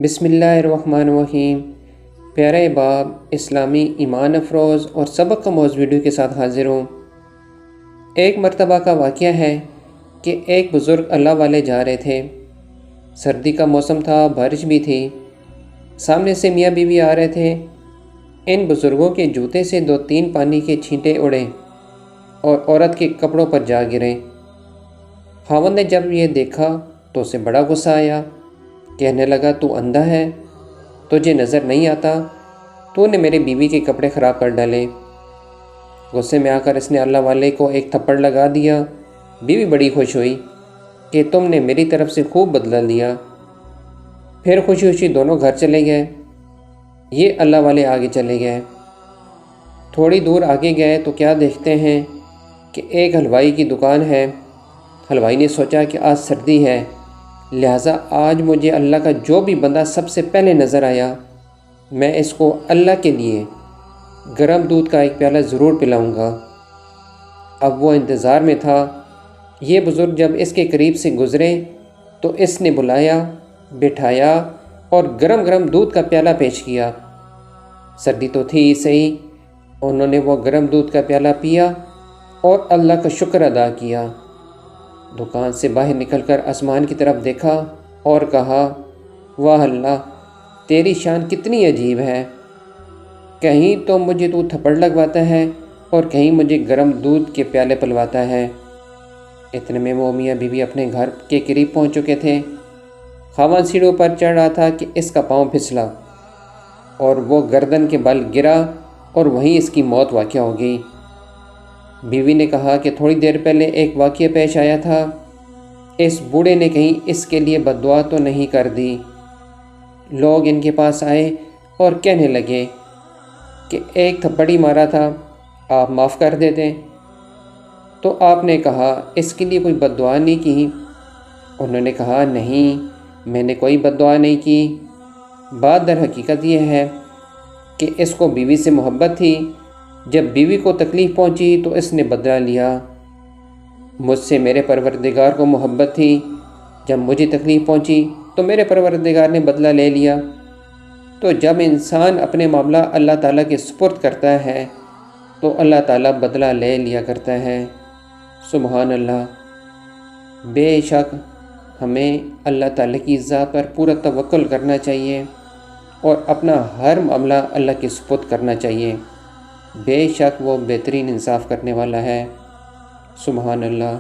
بسم اللہ الرحمن الرحیم۔ پیارے باب اسلامی ایمان افروز اور سبق کا موضوع ویڈیو کے ساتھ حاضر ہوں۔ ایک مرتبہ کا واقعہ ہے کہ ایک بزرگ اللہ والے جا رہے تھے۔ سردی کا موسم تھا، بارش بھی تھی۔ سامنے سے میاں بیوی آ رہے تھے۔ ان بزرگوں کے جوتے سے 2-3 پانی کے چھینٹے اڑے اور عورت کے کپڑوں پر جا گرے۔ خاوند نے جب یہ دیکھا تو اسے بڑا غصہ آیا۔ کہنے لگا، تو اندھا ہے؟ تجھے نظر نہیں آتا؟ تو نے میرے بیوی کے کپڑے خراب کر ڈالے۔ غصے میں آ کر اس نے اللہ والے کو ایک تھپڑ لگا دیا۔ بیوی بڑی خوش ہوئی کہ تم نے میری طرف سے خوب بدلہ لیا۔ پھر خوشی خوشی دونوں گھر چلے گئے۔ یہ اللہ والے آگے چلے گئے۔ تھوڑی دور آگے گئے تو کیا دیکھتے ہیں کہ ایک حلوائی کی دکان ہے۔ حلوائی نے سوچا کہ آج سردی ہے، لہٰذا آج مجھے اللہ کا جو بھی بندہ سب سے پہلے نظر آیا، میں اس کو اللہ کے لیے گرم دودھ کا ایک پیالہ ضرور پلاؤں گا۔ اب وہ انتظار میں تھا۔ یہ بزرگ جب اس کے قریب سے گزرے تو اس نے بلایا، بٹھایا اور گرم گرم دودھ کا پیالہ پیش کیا۔ سردی تو تھی ہی صحیح، انہوں نے وہ گرم دودھ کا پیالہ پیا اور اللہ کا شکر ادا کیا۔ دکان سے باہر نکل کر آسمان کی طرف دیکھا اور کہا، واہ اللہ، تیری شان کتنی عجیب ہے۔ کہیں تو مجھے تو تھپڑ لگواتا ہے اور کہیں مجھے گرم دودھ کے پیالے پلواتا ہے۔ اتنے میں وہ میاں بیوی اپنے گھر کے قریب پہنچ چکے تھے۔ خاوند سیڑھیوں پر چڑھ رہا تھا کہ اس کا پاؤں پھسلا اور وہ گردن کے بل گرا اور وہیں اس کی موت واقع ہو گئی۔ بیوی نے کہا کہ تھوڑی دیر پہلے ایک واقعہ پیش آیا تھا، اس بوڑھے نے کہیں اس کے لیے بد دعا تو نہیں کر دی۔ لوگ ان کے پاس آئے اور کہنے لگے کہ ایک تھپڑی مارا تھا، آپ معاف کر دیتے۔ تو آپ نے کہا، اس کے لیے کوئی بد دعا نہیں کی؟ انہوں نے کہا، نہیں، میں نے کوئی بد دعا نہیں کی۔ بات در حقیقت یہ ہے کہ اس کو بیوی سے محبت تھی۔ جب بیوی کو تکلیف پہنچی تو اس نے بدلہ لیا۔ مجھ سے میرے پروردگار کو محبت تھی، جب مجھے تکلیف پہنچی تو میرے پروردگار نے بدلہ لے لیا۔ تو جب انسان اپنے معاملہ اللہ تعالیٰ کے سپرد کرتا ہے تو اللہ تعالیٰ بدلہ لے لیا کرتا ہے۔ سبحان اللہ۔ بے شک ہمیں اللہ تعالیٰ کی ذات پر پورا توکل کرنا چاہیے اور اپنا ہر معاملہ اللہ کے سپرد کرنا چاہیے۔ بے شک وہ بہترین انصاف کرنے والا ہے۔ سبحان اللہ۔